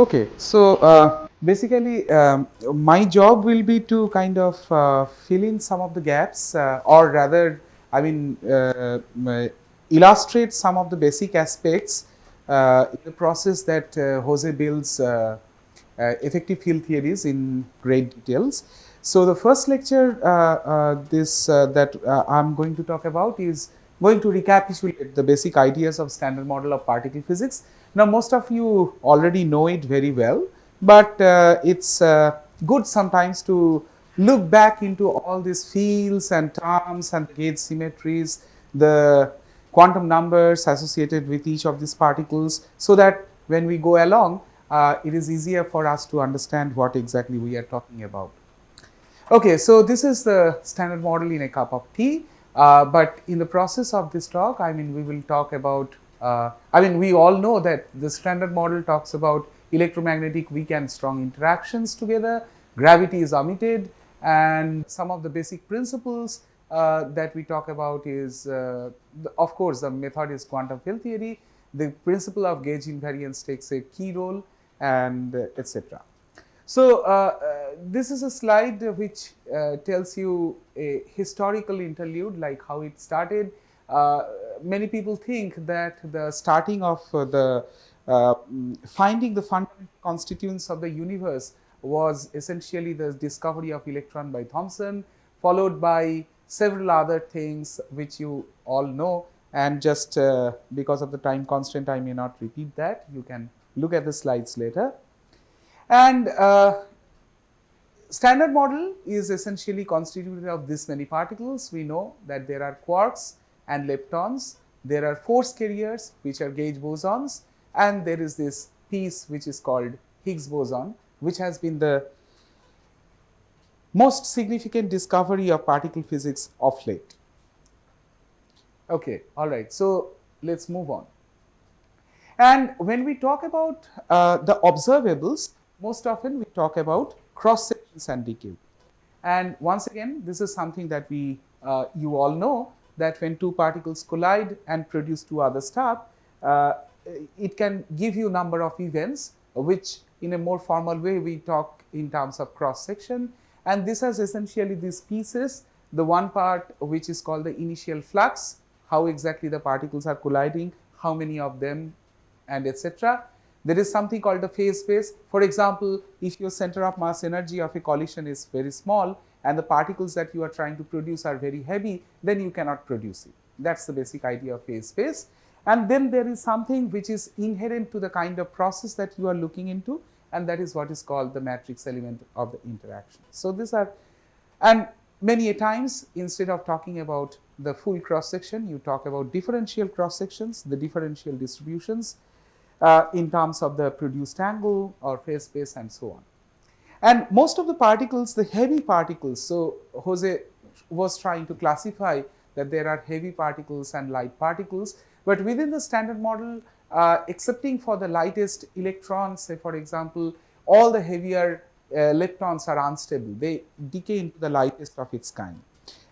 Okay, so basically, my job will be to kind of fill in some of the gaps, or rather, I mean, illustrate some of the basic aspects in the process that Jose builds effective field theories in great details. So the first lecture, that I'm going to talk about is going to recapitulate the basic ideas of standard model of particle physics. Now, most of you already know it very well, but it's good sometimes to look back into all these fields and terms and the gauge symmetries, the quantum numbers associated with each of these particles, so that when we go along, it is easier for us to understand what exactly we are talking about. Okay, so this is the standard model in a cup of tea. But in the process of this talk, I mean, we will talk about, we all know that the standard model talks about electromagnetic weak and strong interactions together, gravity is omitted, and some of the basic principles that we talk about is, of course, the method is quantum field theory, the principle of gauge invariance takes a key role, and etc. So, this is a slide which tells you a historical interlude, like how it started. Many people think that the starting of finding the fundamental constituents of the universe was essentially the discovery of electron by Thomson, followed by several other things which you all know, and just because of the time constraint I may not repeat that. You can look at the slides later. And standard model is essentially constituted of this many particles. We know that there are quarks and leptons, there are force carriers which are gauge bosons, and there is this piece which is called Higgs boson, which has been the most significant discovery of particle physics of late. Okay, all right, so let's move on. And when we talk about the observables, most often we talk about cross sections and decay. And once again, this is something that you all know, that when two particles collide and produce two other stuff, it can give you number of events, which in a more formal way we talk in terms of cross section. And this has essentially these pieces, the one part which is called the initial flux, how exactly the particles are colliding, how many of them, and etc. There is something called the phase space. For example, if your center of mass energy of a collision is very small and the particles that you are trying to produce are very heavy, then you cannot produce it. That's the basic idea of phase space. And then there is something which is inherent to the kind of process that you are looking into, and that is what is called the matrix element of the interaction. So these are, and many a times, instead of talking about the full cross section, you talk about differential cross sections, the differential distributions, in terms of the produced angle or phase space and so on. And most of the particles, the heavy particles, so Jose was trying to classify that there are heavy particles and light particles, but within the standard model, excepting for the lightest electrons, say for example, all the heavier leptons are unstable, they decay into the lightest of its kind.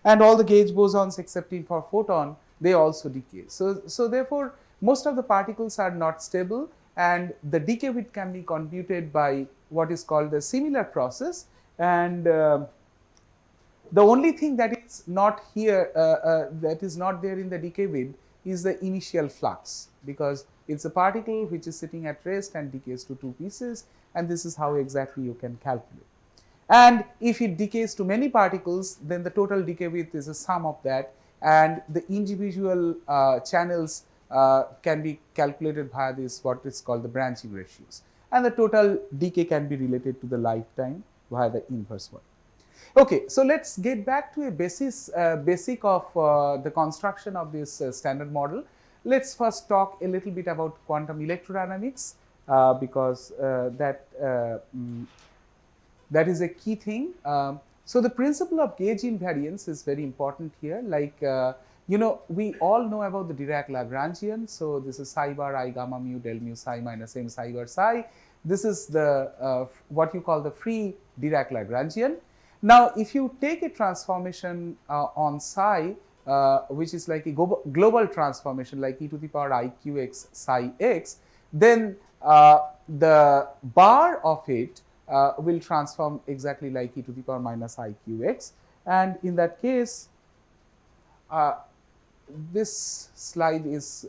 And all the gauge bosons, excepting for photon, they also decay. So therefore, most of the particles are not stable, and the decay width can be computed by what is called the similar process. And the only thing that is not here, that is not there in the decay width, is the initial flux, because it's a particle which is sitting at rest and decays to two pieces, and this is how exactly you can calculate. And if it decays to many particles, then the total decay width is a sum of that, and the individual channels can be calculated via this, what is called the branching ratios, and the total decay can be related to the lifetime via the inverse one. Okay, so let's get back to a basic of the construction of this standard model. Let's first talk a little bit about quantum electrodynamics, because that is a key thing. So the principle of gauge invariance is very important here. Like, we all know about the Dirac-Lagrangian. So this is psi bar I gamma mu del mu psi minus m psi bar psi. This is the what you call the free Dirac-Lagrangian. Now, if you take a transformation on psi, which is like a global transformation, like e to the power I q x psi x, then the bar of it will transform exactly like e to the power minus I q x, and in that case this slide is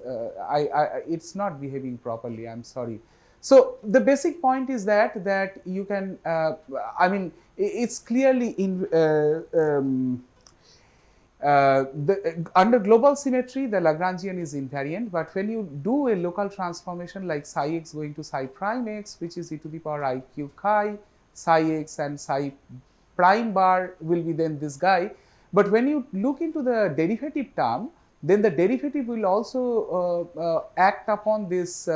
it's not behaving properly, I'm sorry. So the basic point is that you can I mean it's clearly in under global symmetry, the Lagrangian is invariant, but when you do a local transformation like psi x going to psi prime x, which is e to the power I q chi, psi x and psi prime bar will be then this guy. But when you look into the derivative term, then the derivative will also act upon this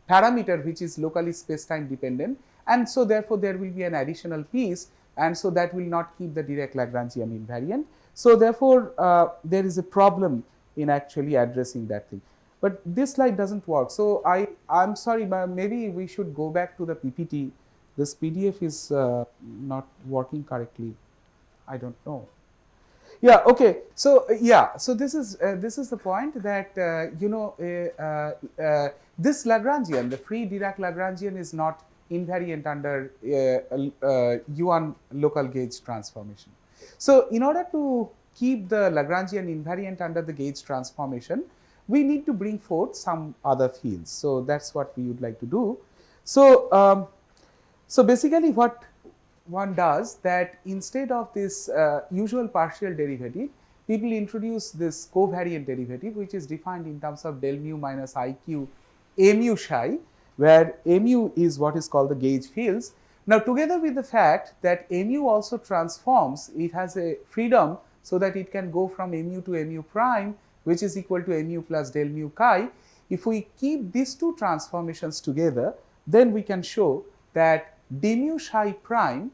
parameter which is locally space-time dependent, and so therefore there will be an additional piece, and so that will not keep the Dirac Lagrangian invariant. So therefore, there is a problem in actually addressing that thing. But this slide doesn't work. So I'm sorry, but maybe we should go back to the PPT. This PDF is not working correctly. I don't know. Yeah. Okay. So yeah. So this is the point that this Lagrangian, the free Dirac Lagrangian, is not invariant under U1 local gauge transformation. So in order to keep the Lagrangian invariant under the gauge transformation, we need to bring forth some other fields. So that's what we would like to do. So so basically what one does that instead of this usual partial derivative, people introduce this covariant derivative, which is defined in terms of del mu minus IQ mu psi, where mu is what is called the gauge fields. Now, together with the fact that mu also transforms, it has a freedom so that it can go from mu to mu prime, which is equal to mu plus del mu chi. If we keep these two transformations together, then we can show that d mu psi prime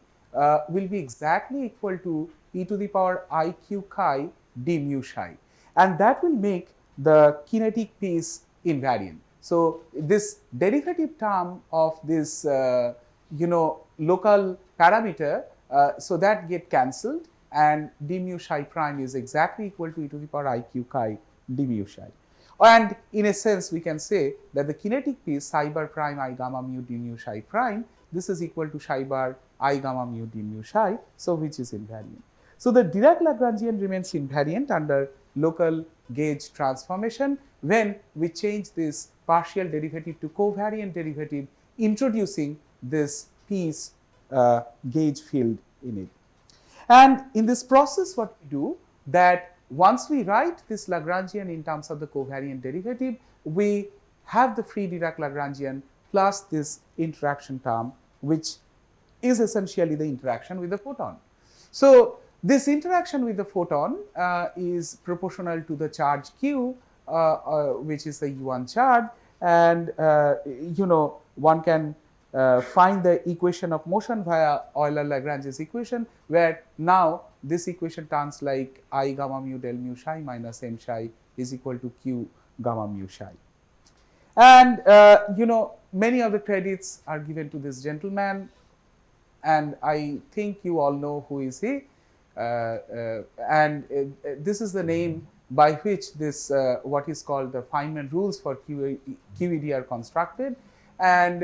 will be exactly equal to e to the power I q chi d mu psi, and that will make the kinetic piece invariant. So this derivative term of this local parameter, so that get cancelled, and d mu psi prime is exactly equal to e to the power I q chi d mu psi. And in a sense, we can say that the kinetic piece psi bar prime I gamma mu d mu psi prime, this is equal to psi bar I gamma mu d mu psi, so which is invariant. So the Dirac Lagrangian remains invariant under local gauge transformation when we change this partial derivative to covariant derivative, introducing this piece gauge field in it. And in this process, what we do that once we write this Lagrangian in terms of the covariant derivative, we have the free Dirac Lagrangian plus this interaction term, which is essentially the interaction with the photon. So this interaction with the photon is proportional to the charge q, which is the U1 charge, and one can find the equation of motion via Euler-Lagrange's equation, where now this equation turns like I gamma mu del mu psi minus m psi is equal to q gamma mu psi. And many of the credits are given to this gentleman, and I think you all know who is he. This is the name by which this what is called the Feynman rules for QED are constructed, and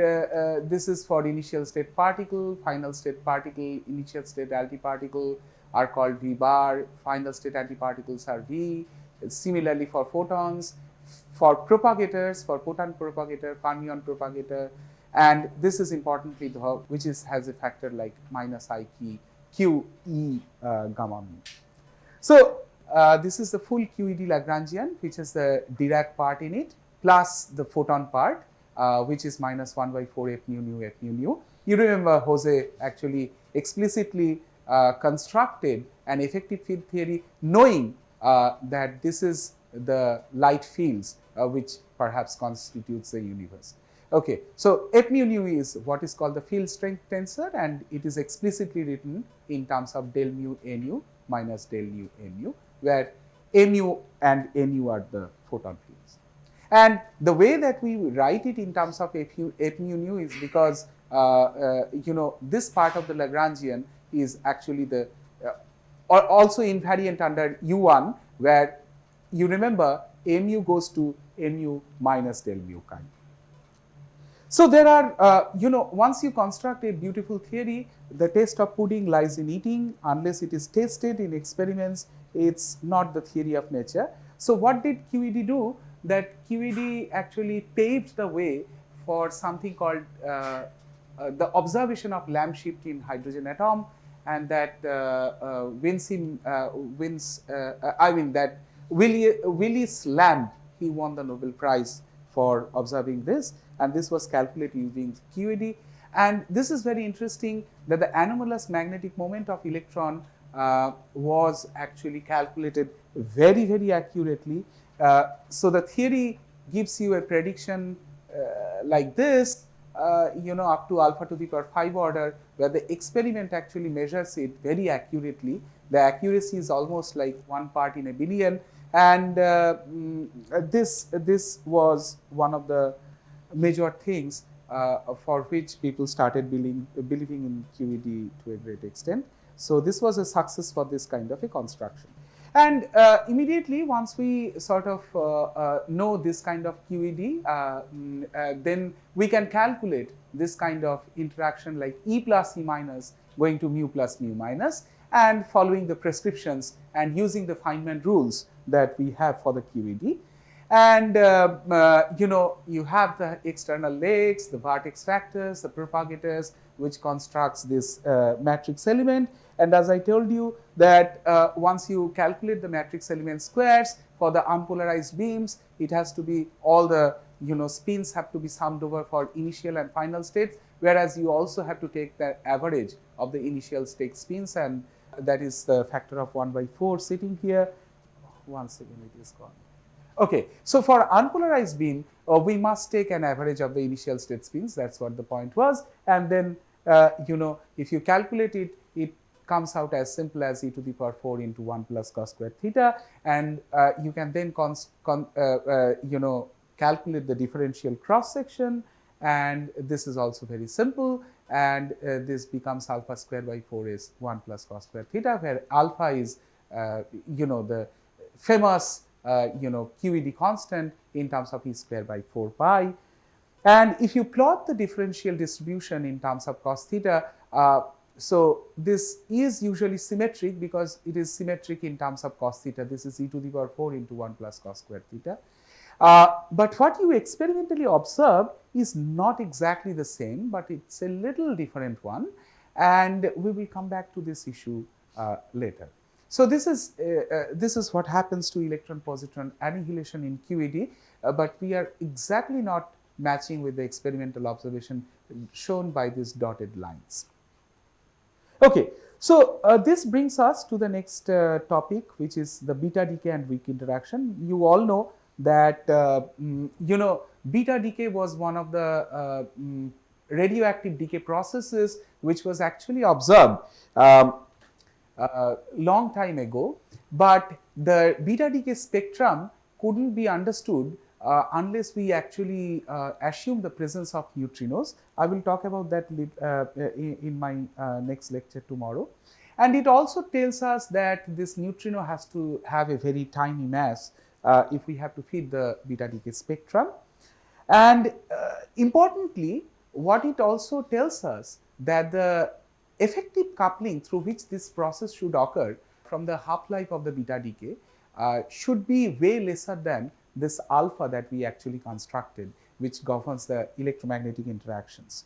this is for initial state particle, final state particle, initial state antiparticle are called V bar, final state antiparticles are V. Similarly for photons, for propagators, for photon propagator, fermion propagator, and this is importantly which has a factor like minus I q e gamma mu. So this is the full QED Lagrangian, which is the Dirac part in it, plus the photon part, which is minus 1 by 4 f mu nu f mu nu. You remember Jose actually explicitly constructed an effective field theory, knowing that this is the light fields which perhaps constitutes the universe. Okay, so f mu nu is what is called the field strength tensor, and it is explicitly written in terms of del mu nu minus del nu mu, where mu and nu are the photon fields. And the way that we write it in terms of f mu nu is because this part of the Lagrangian is actually the also invariant under U1, where you remember mu goes to mu minus del mu chi. So there are, once you construct a beautiful theory, the taste of pudding lies in eating. Unless it is tested in experiments, it's not the theory of nature. So what did QED do? That QED actually paved the way for something called the observation of Lamb shift in hydrogen atom, and that that Willis Lamb, he won the Nobel Prize for observing this, and this was calculated using QED. And this is very interesting that the anomalous magnetic moment of electron was actually calculated very, very accurately. So the theory gives you a prediction like this, up to alpha to the power 5 order, where the experiment actually measures it very accurately. The accuracy is almost like 1 part in a billion, and this was one of the major things for which people started believing in QED to a great extent. So this was a success for this kind of a construction. And immediately once we sort of know this kind of QED, then we can calculate this kind of interaction like E plus E minus going to mu plus mu minus, and following the prescriptions and using the Feynman rules that we have for the QED. And you have the external legs, the vertex factors, the propagators, which constructs this matrix element. And as I told you that once you calculate the matrix element squares for the unpolarized beams, it has to be all the spins have to be summed over for initial and final states, whereas you also have to take the average of the initial state spins, and that is the factor of 1/4 sitting here. Once again it is gone. Okay, so for unpolarized beam, we must take an average of the initial state spins. That's what the point was. And then, if you calculate it, it comes out as simple as e to the power 4 into 1 plus cos square theta. And you can then, calculate the differential cross section. And this is also very simple. And this becomes alpha square by 4 is 1 plus cos square theta, where alpha is, the famous QED constant in terms of E square by 4 pi. And if you plot the differential distribution in terms of cos theta, so this is usually symmetric because it is symmetric in terms of cos theta. This is e to the power 4 into 1 plus cos square theta. But what you experimentally observe is not exactly the same, but it's a little different one. And we will come back to this issue later. So this is what happens to electron-positron annihilation in QED, but we are exactly not matching with the experimental observation shown by these dotted lines. Okay, so this brings us to the next topic, which is the beta decay and weak interaction. You all know that beta decay was one of the radioactive decay processes which was actually observed long time ago, but the beta decay spectrum couldn't be understood unless we actually assume the presence of neutrinos. I will talk about that in my next lecture tomorrow. And it also tells us that this neutrino has to have a very tiny mass if we have to feed the beta decay spectrum. And importantly, what it also tells us that the effective coupling through which this process should occur from the half-life of the beta decay should be way lesser than this alpha that we actually constructed, which governs the electromagnetic interactions.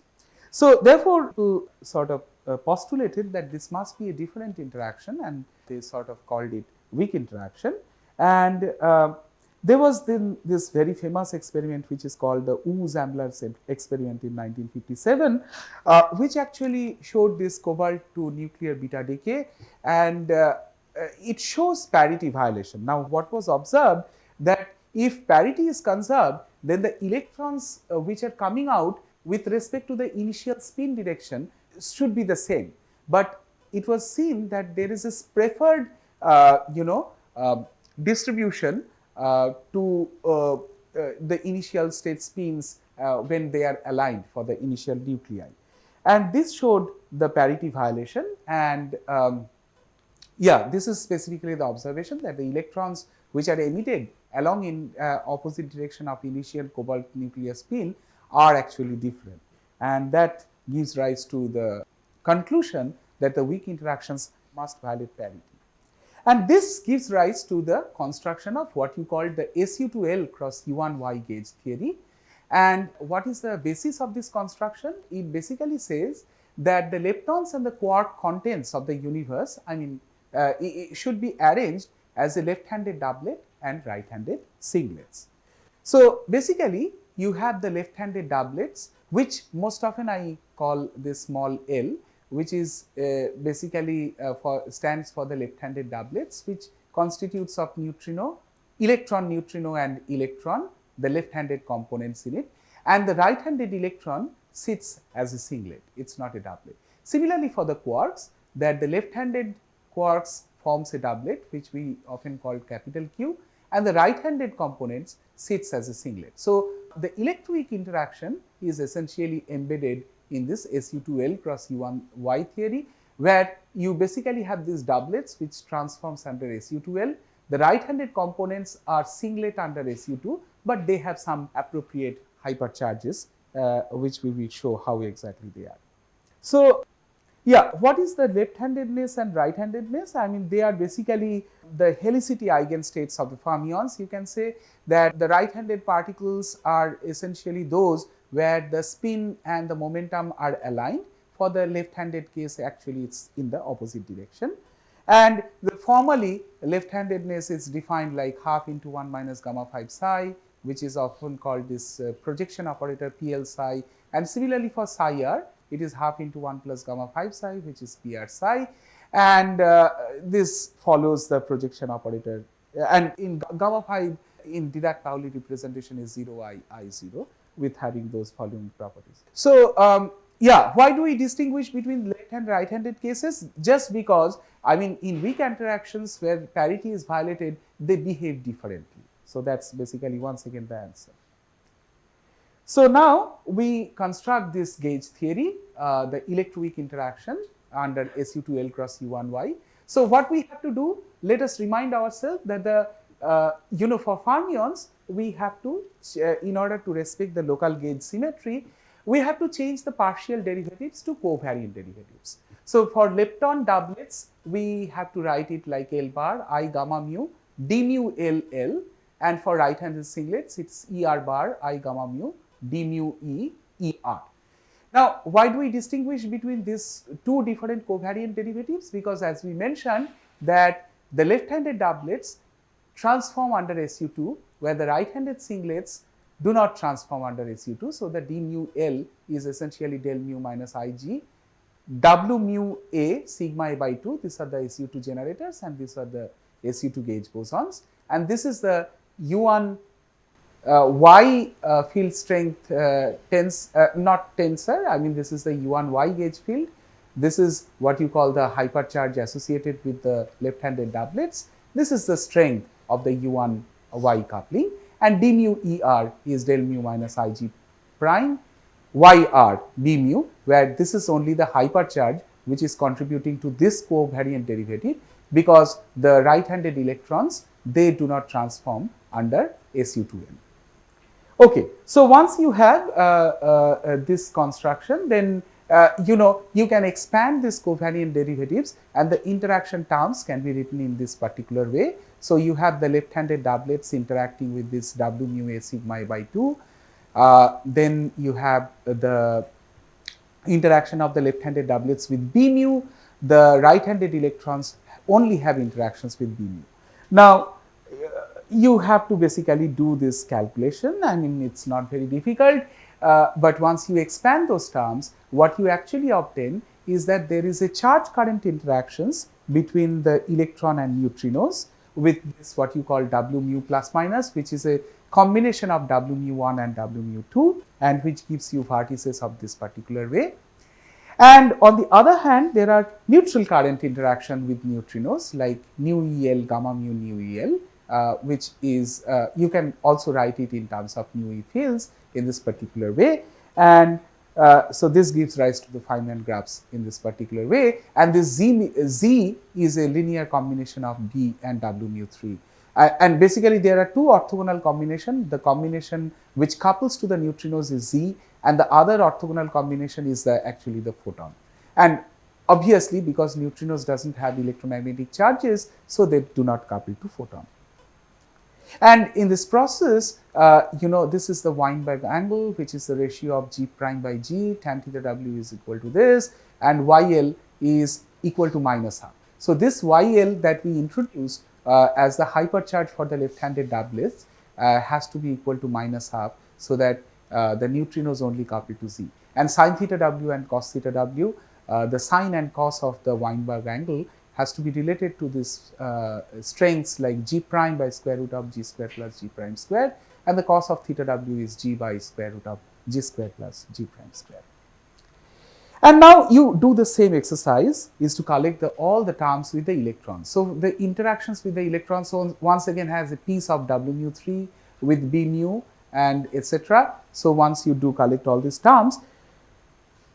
So therefore, people sort of postulated that this must be a different interaction, and they sort of called it weak interaction. And there was then this very famous experiment which is called the Wu-Zambler experiment in 1957, which actually showed this cobalt to nuclear beta decay, and it shows parity violation. Now, what was observed that if parity is conserved, then the electrons which are coming out with respect to the initial spin direction should be the same. But it was seen that there is this preferred, distribution to the initial state spins when they are aligned for the initial nuclei. And this showed the parity violation, and this is specifically the observation that the electrons which are emitted along in opposite direction of initial cobalt nuclear spin are actually different, and that gives rise to the conclusion that the weak interactions must violate parity. And this gives rise to the construction of what you call the SU2L cross U1Y gauge theory. And what is the basis of this construction? It basically says that the leptons and the quark contents of the universe, it should be arranged as a left-handed doublet and right-handed singlets. So basically, you have the left-handed doublets, which most often I call this small l, which is basically stands for the left-handed doublets, which constitutes of neutrino, electron, and electron, the left-handed components in it, and the right-handed electron sits as a singlet. It's not a doublet. Similarly, for the quarks, that the left-handed quarks forms a doublet, which we often call capital Q, and the right-handed components sits as a singlet. So the electroweak interaction is essentially embedded in this SU2L cross U1Y theory, where you basically have these doublets which transforms under SU2L. The right-handed components are singlet under SU2, but they have some appropriate hypercharges, which we will show how exactly they are. So yeah, what is the left-handedness and right-handedness? I mean, they are basically the helicity eigenstates of the fermions. You can say that the right-handed particles are essentially those where the spin and the momentum are aligned. For the left-handed case, actually it's in the opposite direction. And formally, left-handedness is defined like half into 1 minus gamma 5 psi, which is often called this projection operator PL psi. And similarly for psi r, it is half into 1 plus gamma 5 psi, which is PR psi, and this follows the projection operator. And in gamma 5, in Dirac-Pauli representation is 0 I 0, with having those following properties. So yeah, why do we distinguish between left and right-handed cases? Just because, I mean, in weak interactions where parity is violated, they behave differently. So that's basically once again the answer. So now we construct this gauge theory, the electroweak interaction under SU2L cross U1Y. So what we have to do, let us remind ourselves that the for fermions, we have to, in order to respect the local gauge symmetry, we have to change the partial derivatives to covariant derivatives. So for lepton doublets, we have to write it like L bar I gamma mu d mu L L, and for right-handed singlets, it's E r bar I gamma mu d mu E E r. Now, why do we distinguish between these two different covariant derivatives? Because as we mentioned that the left-handed doublets transform under SU2, where the right-handed singlets do not transform under SU2. So the d mu L is essentially del mu minus Ig, W mu A sigma A by 2, these are the SU2 generators and these are the SU2 gauge bosons, and this is the U1 Y field strength not tensor, I mean this is the U1 Y gauge field. This is what you call the hypercharge associated with the left-handed doublets. This is the strength of the U1 Y coupling, and d mu ER is del mu minus Ig prime, YR b mu, where this is only the hypercharge which is contributing to this covariant derivative, because the right-handed electrons, they do not transform under SU2L. Okay, so once you have this construction, then you can expand this covariant derivatives and the interaction terms can be written in this particular way. So you have the left-handed doublets interacting with this W mu A sigma A by 2. Then you have the interaction of the left-handed doublets with B mu. The right-handed electrons only have interactions with B mu. Now, you have to basically do this calculation. I mean, it's not very difficult, but once you expand those terms, what you actually obtain is that there is a charge current interactions between the electron and neutrinos with this what you call W mu plus minus, which is a combination of W mu 1 and W mu 2, and which gives you vortices of this particular way. And on the other hand, there are neutral current interaction with neutrinos like nu EL gamma mu nu EL, which is you can also write it in terms of nu E fields in this particular way, and so this gives rise to the Feynman graphs in this particular way, and this Z is a linear combination of B and W mu 3. And basically there are two orthogonal combinations. The combination which couples to the neutrinos is Z, and the other orthogonal combination is actually the photon. And obviously because neutrinos doesn't have electromagnetic charges, so they do not couple to photon. And in this process, this is the Weinberg angle, which is the ratio of G prime by G, tan theta W is equal to this, and YL is equal to minus half. So this YL that we introduced as the hypercharge for the left-handed doublets has to be equal to minus half, so that the neutrinos only couple to Z. And sin theta W and cos theta W, the sine and cos of the Weinberg angle has to be related to this strengths like G prime by square root of G square plus G prime square, and the cos of theta W is G by square root of G square plus G prime square. And now you do the same exercise, is to collect all the terms with the electrons. So the interactions with the electrons once again has a piece of W mu 3 with B mu and etc. So once you do collect all these terms,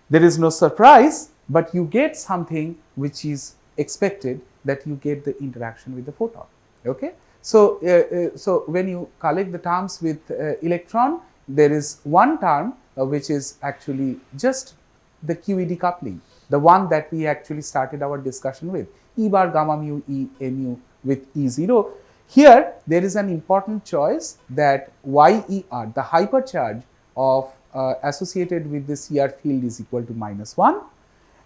there is no surprise, but you get something which is expected, that you get the interaction with the photon. Okay. So, so when you collect the terms with electron, there is one term which is actually just the QED coupling, the one that we actually started our discussion with, E bar gamma mu E A mu with E0. Here there is an important choice that YER, the hypercharge of associated with this ER field, is equal to -1.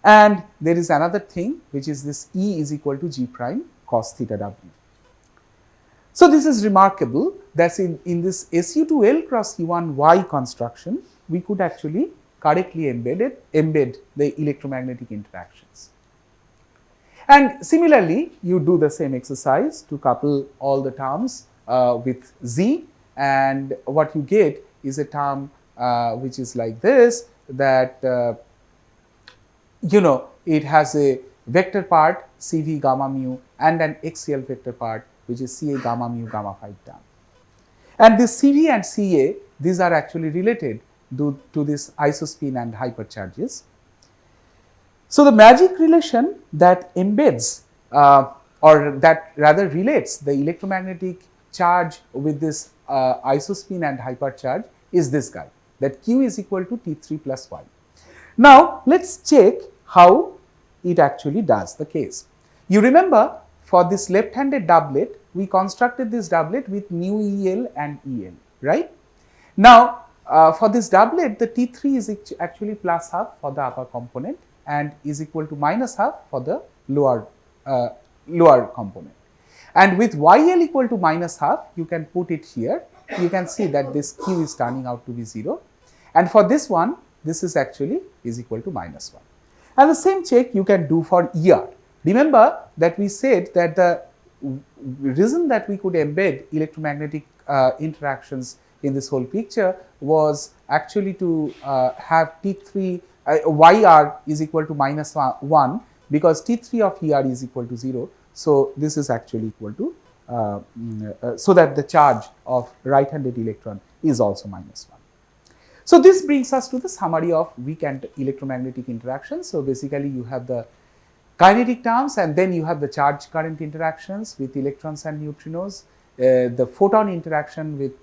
And there is another thing which is this E is equal to G prime cos theta W. So this is remarkable that in this SU2L cross U1Y construction, we could actually correctly embed the electromagnetic interactions. And similarly, you do the same exercise to couple all the terms with Z, and what you get is a term which is like this, that it has a vector part CV gamma mu and an axial vector part which is CA gamma mu gamma phi term. And this CV and CA, these are actually related to this isospin and hypercharges. So the magic relation that embeds or that rather relates the electromagnetic charge with this isospin and hypercharge is this guy, that Q is equal to T3 plus Y. Now let's check how it actually does the case. You remember, for this left-handed doublet, we constructed this doublet with mu EL and EL, right? Now for this doublet, the T3 is actually plus half for the upper component and is equal to minus half for the lower component. And with YL equal to minus half, you can put it here. You can see that this Q is turning out to be 0. And for this one, this is actually is equal to -1. And the same check you can do for ER. Remember that we said that the reason that we could embed electromagnetic interactions in this whole picture was actually to have T3 YR is equal to -1, because T3 of ER is equal to 0. So this is actually equal to so that the charge of right-handed electron is also -1. So this brings us to the summary of weak and electromagnetic interactions. So basically you have the kinetic terms, and then you have the charge current interactions with electrons and neutrinos, the photon interaction with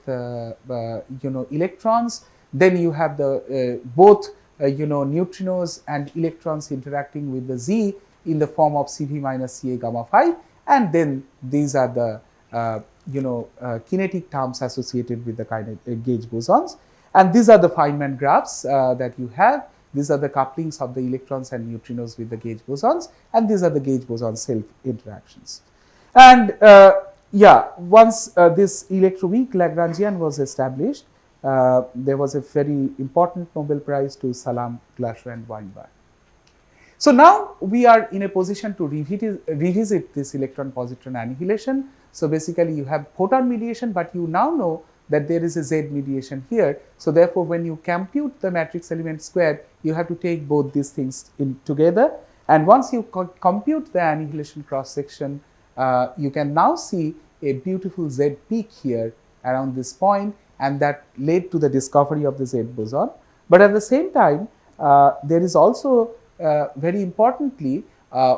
electrons, then you have the both neutrinos and electrons interacting with the Z in the form of CV minus CA gamma phi, and then these are the kinetic terms associated with the gauge bosons, and these are the Feynman graphs that you have. These are the couplings of the electrons and neutrinos with the gauge bosons, and these are the gauge boson self interactions. And once this electroweak Lagrangian was established, there was a very important Nobel Prize to Salam, Glasser and Weinberg. So now we are in a position to revisit this electron-positron annihilation. So basically you have photon mediation, but you now know that there is a Z mediation here. So therefore, when you compute the matrix element squared, you have to take both these things in together. And once you compute the annihilation cross section, you can now see a beautiful Z peak here around this point, and that led to the discovery of the Z boson. But at the same time, there is also very importantly,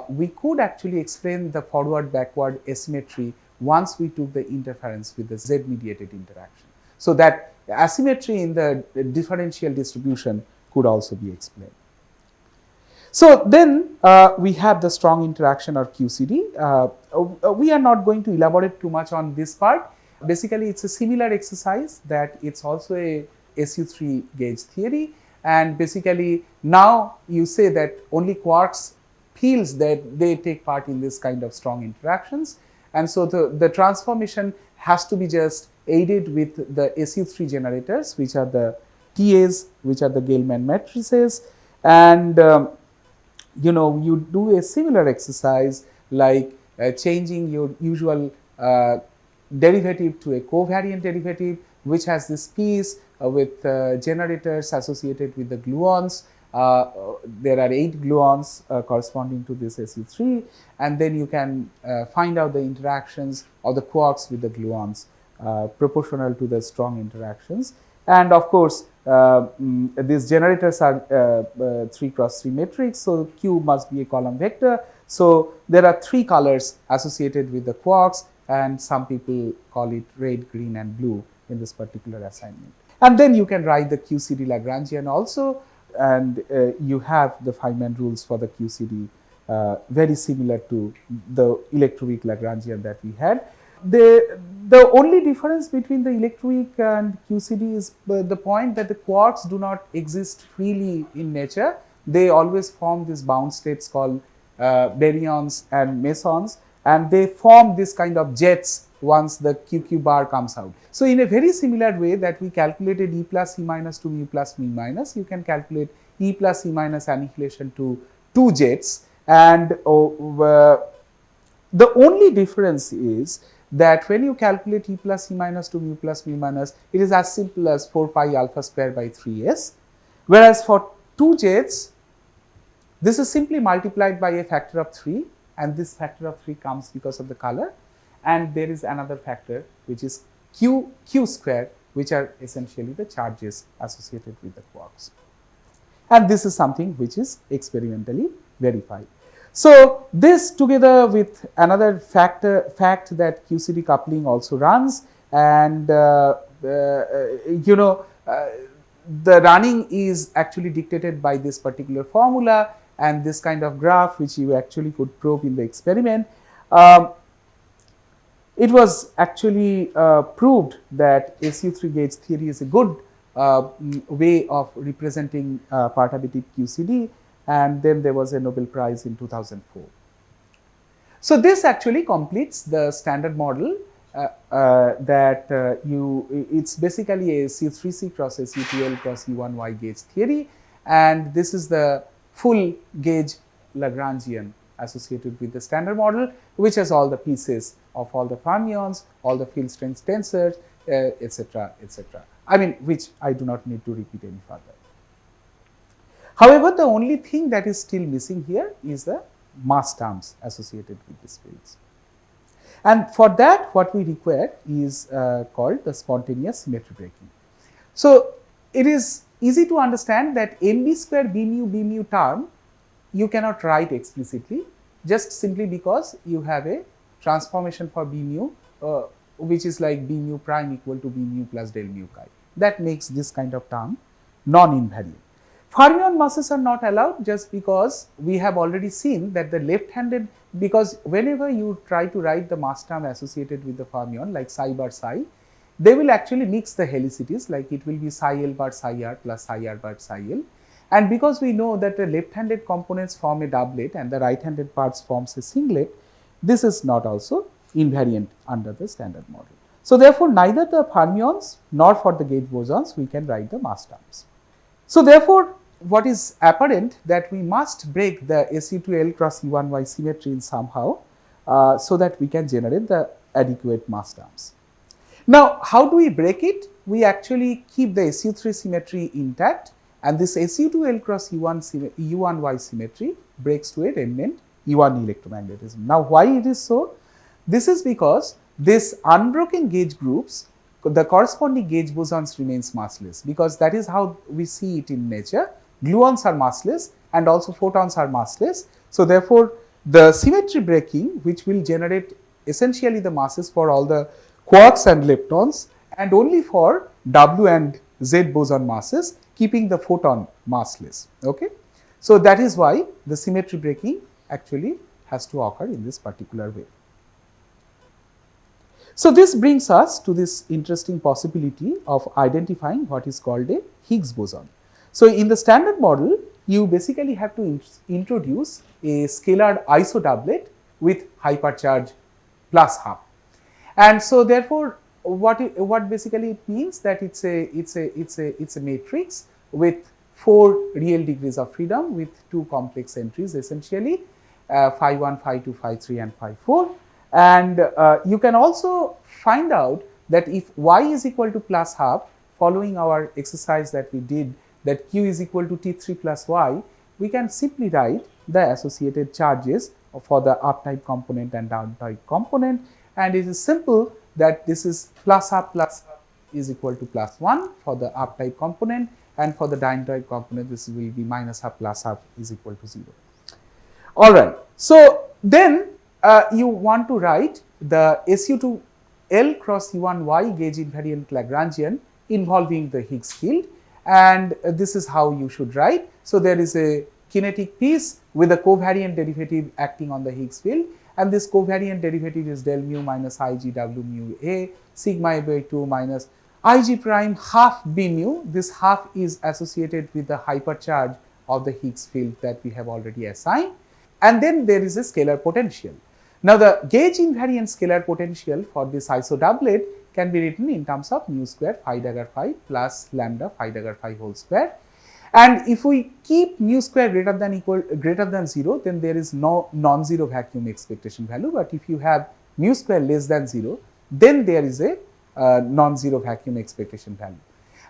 we could actually explain the forward-backward asymmetry once we took the interference with the Z-mediated interaction. So that asymmetry in the differential distribution could also be explained. So then we have the strong interaction or QCD. We are not going to elaborate too much on this part. Basically, it's a similar exercise that it's also a SU3 gauge theory, and basically now you say that only quarks feels that they take part in this kind of strong interactions, and so the transformation has to be just aided with the SU3 generators, which are the TAs, which are the Gell-Mann matrices, and you do a similar exercise like changing your usual derivative to a covariant derivative, which has this piece with generators associated with the gluons. There are 8 gluons corresponding to this SU3, and then you can find out the interactions of the quarks with the gluons proportional to the strong interactions. And of course, these generators are 3 cross 3 matrix, so Q must be a column vector. So there are 3 colors associated with the quarks, and some people call it red, green, and blue in this particular assignment. And then you can write the QCD Lagrangian also, and you have the Feynman rules for the QCD very similar to the electroweak Lagrangian that we had. The only difference between the electroweak and QCD is the point that the quarks do not exist freely in nature. They always form these bound states called baryons and mesons, and they form this kind of jets once the QQ bar comes out. So in a very similar way that we calculated E plus E minus to mu plus mu minus, you can calculate E plus E minus annihilation to 2 jets, and the only difference is that when you calculate E plus E minus to mu plus mu minus, it is as simple as 4 pi alpha square by 3s, whereas for 2 jets, this is simply multiplied by a factor of 3, and this factor of 3 comes because of the color, and there is another factor which is q square, which are essentially the charges associated with the quarks. And this is something which is experimentally verified. So this together with another fact that QCD coupling also runs, and the running is actually dictated by this particular formula and this kind of graph which you actually could probe in the experiment. It was actually proved that SU3 gauge theory is a good way of representing perturbative QCD, and then there was a Nobel Prize in 2004. So this actually completes the standard model it's basically a C3C cross SU2L cross U1Y gauge theory, and this is the full gauge Lagrangian associated with the standard model, which has all the pieces of all the fermions, all the field strength tensors, etc., etc. I mean, which I do not need to repeat any further. However, the only thing that is still missing here is the mass terms associated with these fields. And for that, what we require is called the spontaneous symmetry breaking. So it is easy to understand that mb square b mu term you cannot write explicitly, just simply because you have a transformation for b mu which is like b mu prime equal to b mu plus del mu chi. That makes this kind of term non-invariant. Fermion masses are not allowed just because we have already seen that the left-handed, because whenever you try to write the mass term associated with the fermion like psi bar psi, they will actually mix the helicities, like it will be psi L bar psi r plus psi r bar psi L. And because we know that the left-handed components form a doublet and the right-handed parts forms a singlet, this is not also invariant under the standard model. So therefore, neither the fermions nor for the gauge bosons we can write the mass terms. So therefore, what is apparent that we must break the SU2L cross U1Y symmetry in somehow so that we can generate the adequate mass terms. Now, how do we break it? We actually keep the SU3 symmetry intact, and this SU2L cross U1Y symmetry breaks to a remnant U1 electromagnetism. Now, why it is so? This is because this unbroken gauge groups, the corresponding gauge bosons remains massless, because that is how we see it in nature. Gluons are massless and also photons are massless. So therefore, the symmetry breaking which will generate essentially the masses for all the quarks and leptons, and only for W and Z boson masses, keeping the photon massless. Okay, so that is why the symmetry breaking actually has to occur in this particular way. So this brings us to this interesting possibility of identifying what is called a Higgs boson. So in the standard model, you basically have to introduce a scalar isodoublet with hypercharge plus half. And so therefore, what basically it means that it's a matrix with 4 real degrees of freedom with 2 complex entries, essentially phi 1, phi 2, phi 3 and phi 4. And you can also find out that if y is equal to plus half, following our exercise that we did, that q is equal to T3 plus y, we can simply write the associated charges for the up type component and down type component, and it is simple that this is plus half is equal to plus 1 for the up type component, and for the down type component this will be minus half plus half is equal to 0. All right. So then you want to write the SU2 L cross U1y gauge invariant Lagrangian involving the Higgs field, and this is how you should write. So there is a kinetic piece with a covariant derivative acting on the Higgs field, and this covariant derivative is del mu minus Ig W mu A sigma A by 2 minus Ig prime half B mu. This half is associated with the hypercharge of the Higgs field that we have already assigned, and then there is a scalar potential. Now the gauge invariant scalar potential for this isodoublet can be written in terms of mu square phi dagger phi plus lambda phi dagger phi whole square. And if we keep mu square greater than 0, then there is no non-zero vacuum expectation value. But if you have mu square less than 0, then there is a non-zero vacuum expectation value.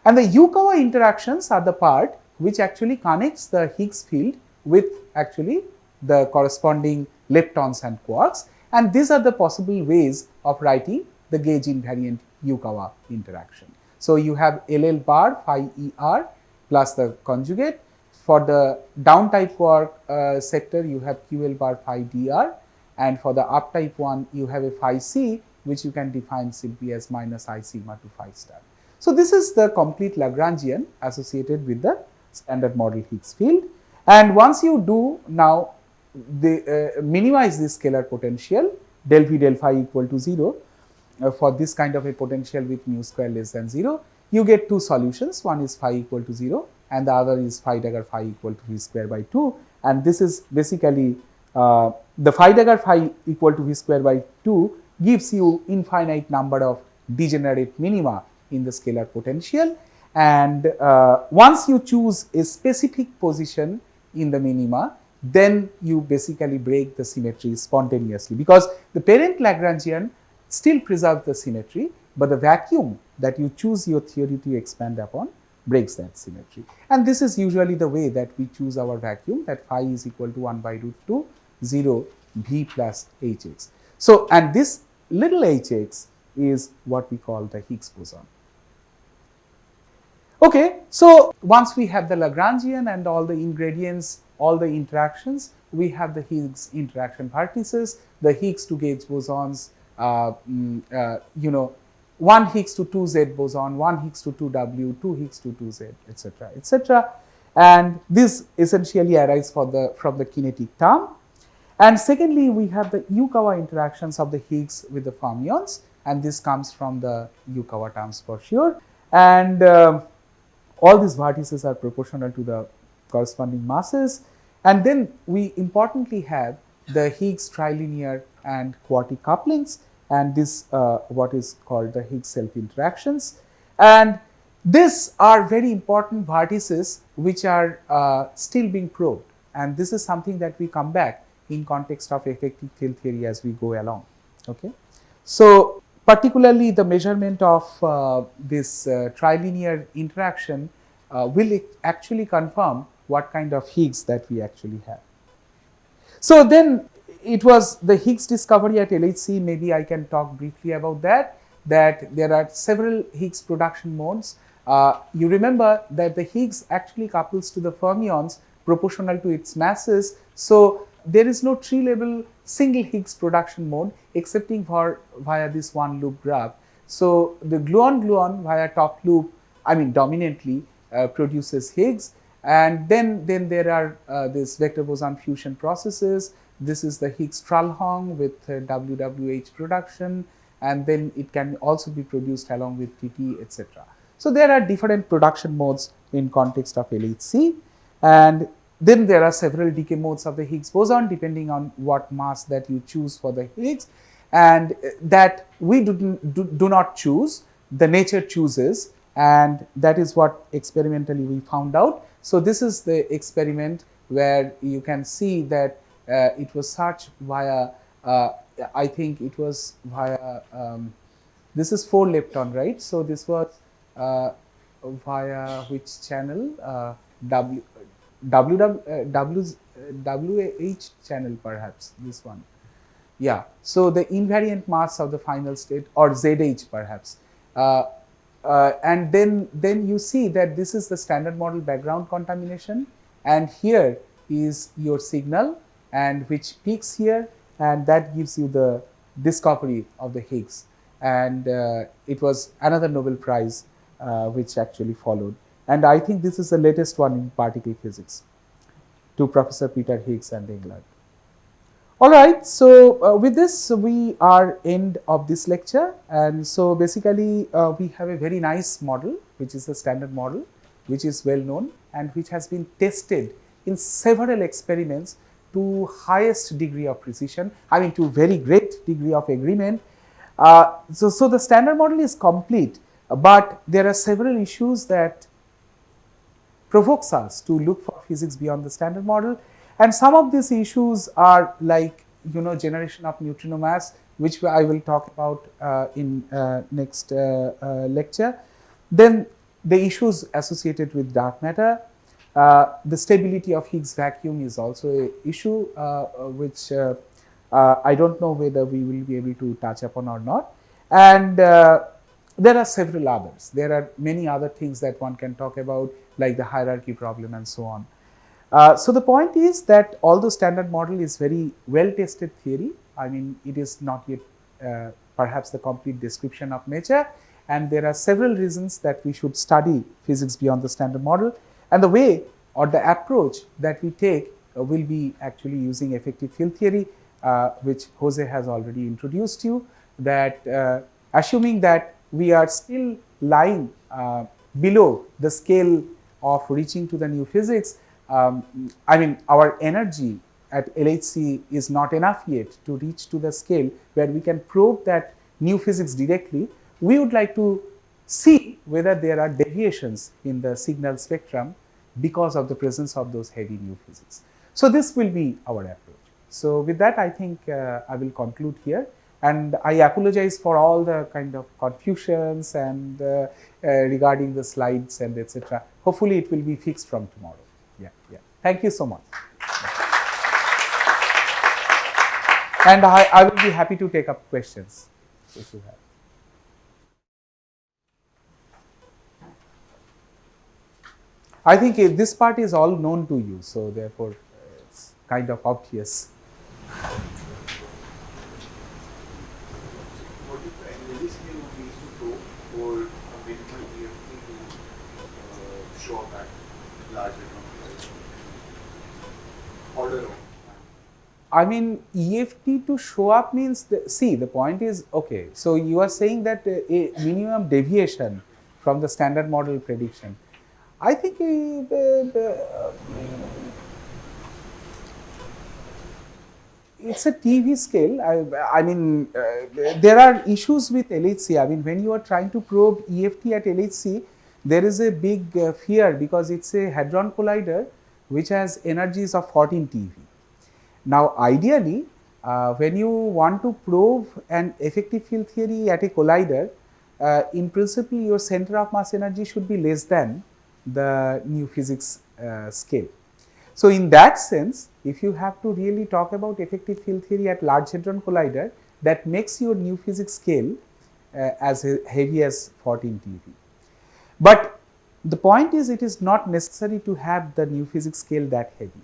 And the Yukawa interactions are the part which actually connects the Higgs field with actually the corresponding leptons and quarks, and these are the possible ways of writing the gauge invariant Yukawa interaction. So you have LL bar phi ER plus the conjugate. For the down type quark sector, you have QL bar phi DR, and for the up type one, you have a phi C, which you can define simply as minus I sigma to phi star. So this is the complete Lagrangian associated with the standard model Higgs field. And once you do now minimize this scalar potential del V del phi equal to 0 for this kind of a potential with mu square less than 0, you get 2 solutions. One is phi equal to 0 and the other is phi dagger phi equal to V square by 2, and this is basically the phi dagger phi equal to V square by 2 gives you infinite number of degenerate minima in the scalar potential, and once you choose a specific position in the minima, then you basically break the symmetry spontaneously, because the parent Lagrangian still preserves the symmetry, but the vacuum that you choose your theory to expand upon breaks that symmetry. And this is usually the way that we choose our vacuum, that phi is equal to 1 by root 2 0 V plus Hx. So, and this little Hx is what we call the Higgs boson. Okay, so once we have the Lagrangian and all the ingredients, all the interactions, we have the Higgs interaction partices, the Higgs to gauge bosons, one Higgs to 2Z boson, one Higgs to 2W, 2 Higgs to 2Z, etc., etc. And this essentially arises from the kinetic term. And secondly, we have the Yukawa interactions of the Higgs with the fermions, and this comes from the Yukawa terms for sure. And all these vertices are proportional to the corresponding masses. And then we importantly have the Higgs trilinear and quartic couplings, and this what is called the Higgs self interactions. And these are very important vertices which are still being probed, and this is something that we come back in context of effective field theory as we go along. Okay, so particularly the measurement of this trilinear interaction will actually confirm what kind of Higgs that we actually have. So then it was the Higgs discovery at LHC. Maybe I can talk briefly about that there are several Higgs production modes. You remember that the Higgs actually couples to the fermions proportional to its masses. So there is no tree level single Higgs production mode excepting for via this one loop graph. So the gluon via top loop, I mean dominantly produces Higgs, and then there are this vector boson fusion processes. This is the Higgs-Strull-Hong with WWH production, and then it can also be produced along with TT, etc. So there are different production modes in context of LHC, and then there are several decay modes of the Higgs boson depending on what mass that you choose for the Higgs, and that we do not choose, the nature chooses, and that is what experimentally we found out. So this is the experiment where you can see that it was searched via, I think it was via, this is 4 lepton, right? So this was via which channel? WH channel perhaps, this one. Yeah, so the invariant mass of the final state, or ZH perhaps. And then you see that this is the standard model background contamination, and here is your signal, and which peaks here, and that gives you the discovery of the Higgs, and it was another Nobel Prize which actually followed, and I think this is the latest one in particle physics, to Professor Peter Higgs and England. All right, so with this we are end of this lecture, and so basically we have a very nice model which is the standard model, which is well known and which has been tested in several experiments to highest degree of precision, I mean to very great degree of agreement. So the standard model is complete, but there are several issues that provokes us to look for physics beyond the standard model, and some of these issues are like, you know, generation of neutrino mass, which I will talk about in next lecture. Then the issues associated with dark matter, the stability of Higgs vacuum is also an issue which I don't know whether we will be able to touch upon or not, and there are several others. There are many other things that one can talk about, like the hierarchy problem and so on. So the point is that although standard model is very well tested theory, I mean it is not yet perhaps the complete description of nature, and there are several reasons that we should study physics beyond the standard model, and the way or the approach that we take will be actually using effective field theory, which Jose has already introduced you, that assuming that we are still lying below the scale of reaching to the new physics, I mean our energy at LHC is not enough yet to reach to the scale where we can probe that new physics directly. We would like to see whether there are deviations in the signal spectrum because of the presence of those heavy new physics. So this will be our approach. So with that, I think I will conclude here, and I apologize for all the kind of confusions and regarding the slides and etc. Hopefully it will be fixed from tomorrow. Yeah. Thank you so much. And I will be happy to take up questions if you have. I think this part is all known to you, so therefore it's kind of obvious. What if analytically we need to go for a minimal EFT to show up at larger numbers? Order of. I mean, EFT to show up means, see, the point is, okay, so you are saying that a minimum deviation from the standard model prediction. I think it's a TV scale. I mean, there are issues with LHC. I mean, when you are trying to probe EFT at LHC, there is a big fear because it's a hadron collider which has energies of 14 TeV. Now, ideally, when you want to prove an effective field theory at a collider, in principle, your center of mass energy should be less than the new physics scale. So, in that sense, if you have to really talk about effective field theory at Large Hadron Collider, that makes your new physics scale as heavy as 14 TeV. But the point is, it is not necessary to have the new physics scale that heavy.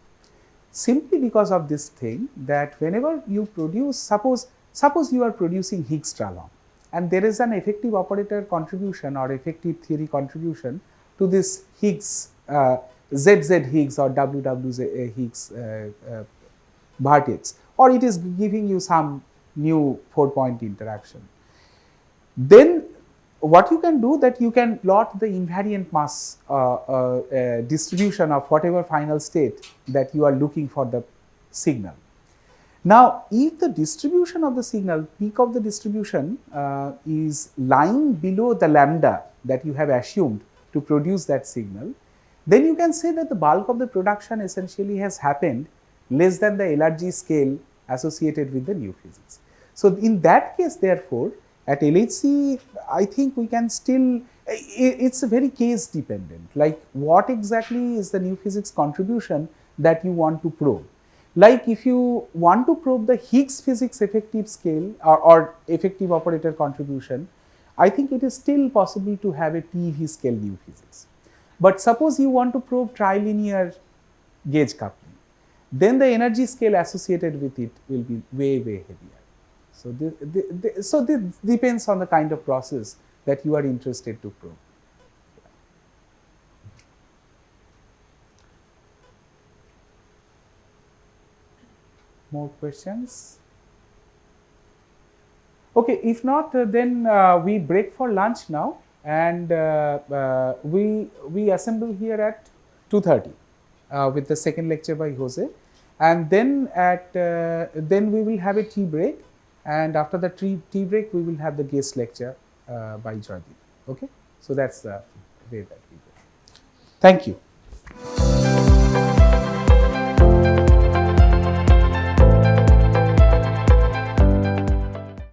simply because of this thing that whenever you produce, suppose you are producing Higgs Tralong, and there is an effective operator contribution or effective theory contribution to this Higgs, ZZ Higgs or WWZ Higgs vertex, or it is giving you some new 4-point interaction. Then what you can do, that you can plot the invariant mass distribution of whatever final state that you are looking for the signal. Now, if the distribution of the signal, peak of the distribution is lying below the lambda that you have assumed to produce that signal, then you can say that the bulk of the production essentially has happened less than the LRG scale associated with the new physics. So, in that case, therefore, at LHC, I think we can still, it's a very case dependent, like what exactly is the new physics contribution that you want to probe. Like if you want to probe the Higgs physics effective scale or effective operator contribution, I think it is still possible to have a TeV scale new physics. But suppose you want to probe trilinear gauge coupling, then the energy scale associated with it will be way, way heavier. So, this depends on the kind of process that you are interested to probe. More questions? Okay, if not, then we break for lunch now, and we assemble here at 2:30 with the second lecture by Jose, and then then we will have a tea break, and after the tea break we will have the guest lecture by Joydeep. Okay, so that's the way that we go. Thank you.